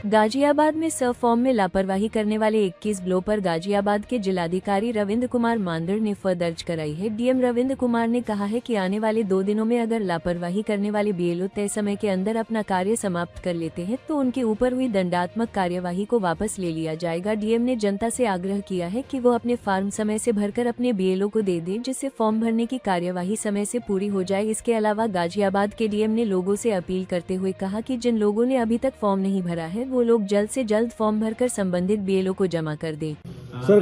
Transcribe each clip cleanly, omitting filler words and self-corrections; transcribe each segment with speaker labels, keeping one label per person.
Speaker 1: गाजियाबाद में फॉर्म में लापरवाही करने वाले 21 ब्लो पर गाजियाबाद के जिलाधिकारी रविंद्र कुमार मांदड़ ने दर्ज कराई है। डीएम रविंद्र कुमार ने कहा है कि आने वाले 2 दिनों में अगर लापरवाही करने वाले बीएलओ तय समय के अंदर अपना कार्य समाप्त कर लेते हैं तो उनके ऊपर हुई दंडात्मक कार्यवाही को वापस ले लिया जाएगा। डीएम ने जनता से आग्रह किया है कि वो अपने फॉर्म समय से भरकर अपने बीएलओ को दे दें, जिससे फॉर्म भरने की कार्यवाही समय से पूरी हो जाए। इसके अलावा गाजियाबाद के डीएम ने लोगों से अपील करते हुए कहा कि जिन लोगों ने अभी तक फॉर्म नहीं भरा है वो लोग जल्द से जल्द फॉर्म भरकर संबंधित बीएलओ को जमा कर दें।
Speaker 2: सर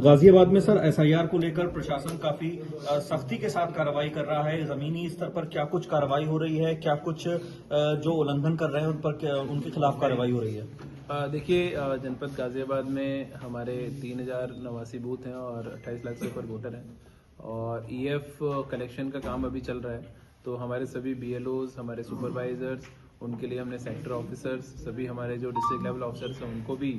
Speaker 2: गाजियाबाद में सर एसआईआर को लेकर प्रशासन काफी सख्ती के साथ कार्रवाई कर रहा है। जमीनी स्तर पर क्या कुछ कार्रवाई हो रही है, क्या कुछ जो उल्लंघन कर रहे हैं उन पर उनके खिलाफ कार्रवाई हो रही है?
Speaker 3: देखिए, जनपद गाजियाबाद में हमारे 3089 बूथ हैं और 28 लाख से ऊपर वोटर हैं और ईएफ कलेक्शन का काम अभी चल रहा है। तो हमारे सभी बीएलओज, हमारे सुपरवाइजर्स, उनके लिए हमने सेक्टर ऑफिसर्स, सभी हमारे जो डिस्ट्रिक्ट लेवल ऑफिसर्स हैं उनको भी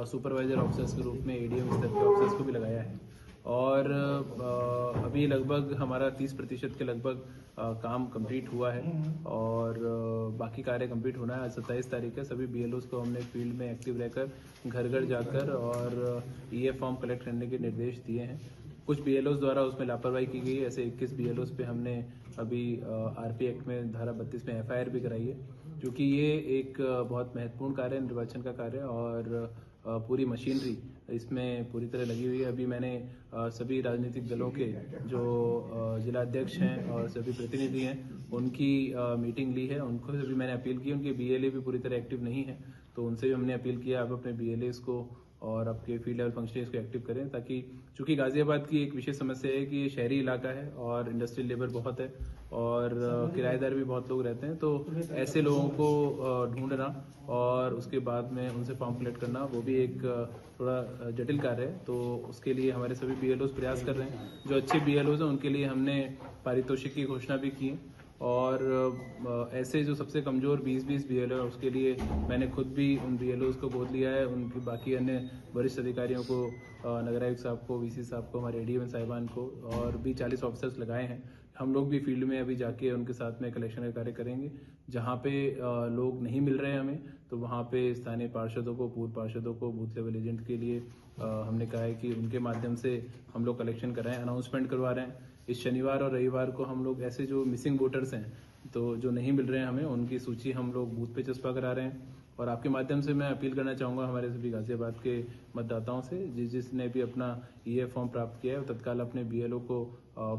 Speaker 3: सुपरवाइजर ऑफिसर्स के रूप में एडीएम स्तर के ऑफिसर्स को भी लगाया है। और अभी लगभग हमारा 30% के लगभग काम कंप्लीट हुआ है और बाकी कार्य कंप्लीट होना है। आज 27 तारीख है। सभी बीएलओज को हमने फील्ड में एक्टिव रहकर घर घर जाकर और ईएफ फॉर्म कलेक्ट करने के निर्देश दिए हैं। कुछ बीएलओज द्वारा उसमें लापरवाही की गई है। ऐसे 21 बीएलओज पे हमने अभी आरपी एक्ट में धारा 32 में एफआईआर भी कराई है, क्योंकि ये एक बहुत महत्वपूर्ण कार्य है, निर्वाचन का कार्य, और पूरी मशीनरी इसमें पूरी तरह लगी हुई है। अभी मैंने सभी राजनीतिक दलों के जो जिलाध्यक्ष हैं और सभी प्रतिनिधि हैं उनकी मीटिंग ली है। उनको भी मैंने अपील की, उनके बीएलए भी पूरी तरह एक्टिव नहीं है, तो उनसे भी हमने अपील किया आप अपने बीएलएस को और आपके फील्ड लेवल फंक्शनरीज को एक्टिव करें, ताकि चूंकि गाजियाबाद की एक विशेष समस्या है कि ये शहरी इलाका है और इंडस्ट्रियल लेबर बहुत है और किराएदार भी बहुत लोग रहते हैं। तो ऐसे लोगों को ढूंढना और उसके बाद में उनसे फॉर्म कलेक्ट करना वो भी एक थोड़ा जटिल कार्य है। तो उसके लिए हमारे सभी बीएलओज प्रयास कर रहे हैं। जो अच्छे बीएलओज हैं उनके लिए हमने पारितोषिक की घोषणा भी की है और ऐसे जो सबसे कमजोर 20-20 बीएलओ है उसके लिए मैंने खुद भी उन बीएलओज को गोद लिया है। उनकी बाकी अन्य वरिष्ठ अधिकारियों को, नगर आयुक्त साहब को, वीसी साहब को, हमारे एडीएम साहिबान को और भी 40 ऑफिसर्स लगाए हैं। हम लोग भी फील्ड में अभी जाके उनके साथ में कलेक्शन का कार्य करेंगे। जहाँ पे लोग नहीं मिल रहे हैं हमें, तो वहाँ पे स्थानीय पार्षदों को, पूर्व पार्षदों को, बूथ लेवल एजेंट के लिए हमने कहा है कि उनके माध्यम से हम लोग कलेक्शन कराएं, अनाउंसमेंट करवा रहे हैं। इस शनिवार और रविवार को हम लोग ऐसे जो मिसिंग वोटर्स हैं, तो जो नहीं मिल रहे हैं हमें, उनकी सूची हम लोग बूथ पे चस्पा करा रहे हैं। और आपके माध्यम से मैं अपील करना चाहूँगा हमारे सभी गाजियाबाद के मतदाताओं से, जिसने भी अपना ईएफ फॉर्म प्राप्त किया है वो तत्काल अपने बीएलओ को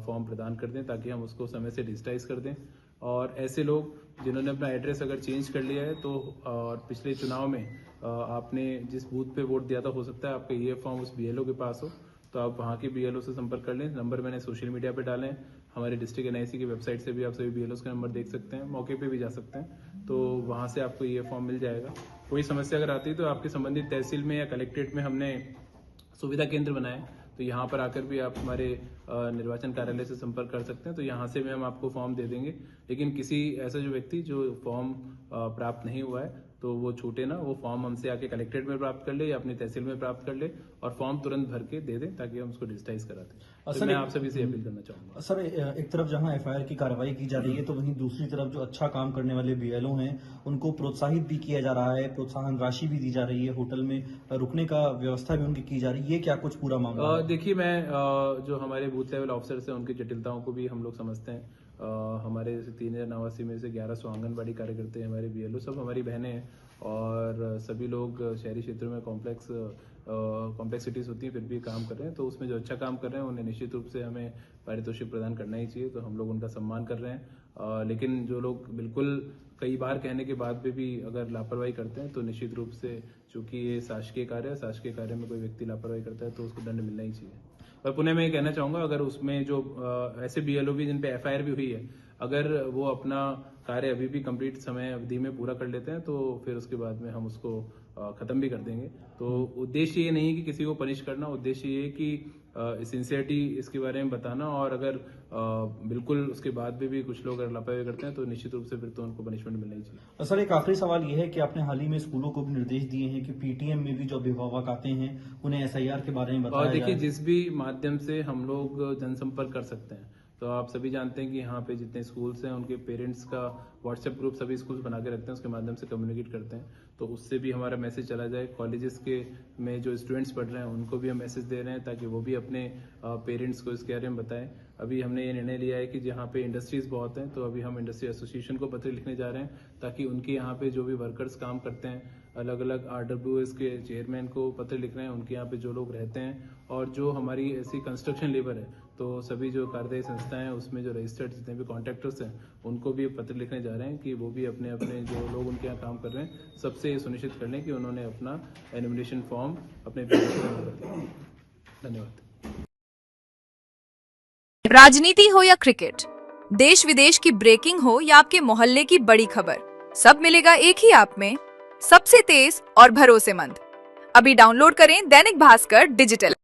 Speaker 3: फॉर्म प्रदान कर दें, ताकि हम उसको समय से डिजिटाइज कर दें। और ऐसे लोग जिन्होंने अपना एड्रेस अगर चेंज कर लिया है, तो पिछले चुनाव में आपने जिस बूथ पे वोट दिया था, हो सकता है आपका ईएफ फॉर्म उस बीएलओ के पास हो, तो आप वहाँ के बीएलओ से संपर्क कर लें। नंबर मैंने सोशल मीडिया पे डाले हैं। हमारे डिस्ट्रिक्ट एनआईसी की वेबसाइट से भी आप सभी बीएलओ के नंबर देख सकते हैं, मौके पे भी जा सकते हैं, तो वहाँ से आपको ये फॉर्म मिल जाएगा। कोई समस्या अगर आती है तो आपके संबंधित तहसील में या कलेक्ट्रेट में हमने सुविधा केंद्र बनाए, तो यहाँ पर आकर भी आप हमारे निर्वाचन कार्यालय से संपर्क कर सकते हैं, तो यहाँ से भी हम आपको फॉर्म दे देंगे। लेकिन किसी ऐसा जो व्यक्ति जो फॉर्म प्राप्त नहीं हुआ है, तो वो छूटे ना, वो फॉर्म हमसे आके कलेक्ट्रेट में प्राप्त कर ले या अपनी तहसील में प्राप्त कर ले और फॉर्म तुरंत भर के दे दें, ताकि हम उसको डिजिटाइज करा दें। तो मैं आप सभी से अपील करना चाहूंगा।
Speaker 2: सर, एक तरफ जहां एफआईआर की कार्रवाई की जा रही है, तो वहीं दूसरी तरफ जो अच्छा काम करने वाले बीएलओ हैं उनको प्रोत्साहित भी किया जा रहा है, प्रोत्साहन राशि भी दी जा रही है, होटल में रुकने का व्यवस्था भी उनकी की जा रही है। ये क्या कुछ पूरा मामला है?
Speaker 3: देखिए, मैं जो हमारे बूथ लेवल ऑफिसर्स हैं उनकी जटिलताओं को भी हम लोग समझते हैं। हमारे 3089 में से 1100 आंगनबाड़ी कार्यकर्ते हैं, हमारे बीएलओ सब हमारी बहनें हैं और सभी लोग शहरी क्षेत्रों में कॉम्प्लेक्सिटीज होती हैं, फिर भी काम कर रहे हैं। तो उसमें जो अच्छा काम कर रहे हैं उन्हें निश्चित रूप से हमें पारितोषिक प्रदान करना ही चाहिए, तो हम लोग उनका सम्मान कर रहे हैं। लेकिन जो लोग बिल्कुल कई बार कहने के बाद भी अगर लापरवाही करते हैं, तो निश्चित रूप से, चूंकि ये शासकीय कार्य है, शासकीय कार्य में कोई व्यक्ति लापरवाही करता है तो उसको दंड मिलना ही चाहिए। और पुनः मैं ये कहना चाहूंगा, अगर उसमें जो ऐसे बीएलओ भी जिन पे एफआईआर भी हुई है, अगर वो अपना कार्य अभी भी कंप्लीट समय अवधि में पूरा कर लेते हैं, तो फिर उसके बाद में हम उसको खत्म भी कर देंगे। तो उद्देश्य ये नहीं है कि किसी को पनिश करना, उद्देश्य ये है कि सिंसियरिटी इसके बारे में बताना, और अगर बिल्कुल उसके बाद भी कुछ लोग अगर लापरवाही करते हैं तो निश्चित रूप से फिर तो उनको पनिशमेंट मिलना ही चाहिए।
Speaker 2: सर, एक आखिरी सवाल ये है कि आपने हाल ही में स्कूलों को भी निर्देश दिए हैं कि पीटीएम में भी जो अभिभावक आते हैं उन्हें एसआईआर के बारे में बताया जाए।
Speaker 3: देखिए, जिस भी माध्यम से हम लोग जनसंपर्क कर सकते हैं, तो आप सभी जानते हैं कि यहाँ पे जितने स्कूल्स हैं उनके पेरेंट्स का व्हाट्सएप ग्रुप सभी स्कूल्स बना के रखते हैं, उसके माध्यम से कम्युनिकेट करते हैं। तो उससे भी हमारा मैसेज चला जाए। कॉलेजेस के में जो स्टूडेंट्स पढ़ रहे हैं उनको भी हम मैसेज दे रहे हैं ताकि वो भी अपने पेरेंट्स को इसके बारे में बताएं। अभी हमने ये निर्णय लिया है कि जहाँ पे इंडस्ट्रीज बहुत हैं तो अभी हम इंडस्ट्री एसोसिएशन को पत्र लिखने जा रहे हैं ताकि उनके यहाँ पे जो भी वर्कर्स काम करते हैं, अलग अलग RWS के चेयरमैन को पत्र लिख रहे हैं, उनके यहाँ पे जो लोग रहते हैं और जो हमारी ऐसी कंस्ट्रक्शन लेबर है, तो सभी जो कार्यदायी संस्थाएं हैं उसमें जो रजिस्टर्ड जितने भी कॉन्ट्रैक्टर्स हैं उनको भी पत्र लिखने जा रहे हैं कि वो भी अपने अपने जो लोग उनके यहाँ काम कर रहे हैं सबसे ये सुनिश्चित कर लें कि उन्होंने अपना एनुमरेशन फॉर्म अपने धन्यवाद।
Speaker 4: राजनीति हो या क्रिकेट, देश विदेश की ब्रेकिंग हो या आपके मोहल्ले की बड़ी खबर, सब मिलेगा एक ही ऐप में, सबसे तेज और भरोसेमंद। अभी डाउनलोड करें दैनिक भास्कर डिजिटल।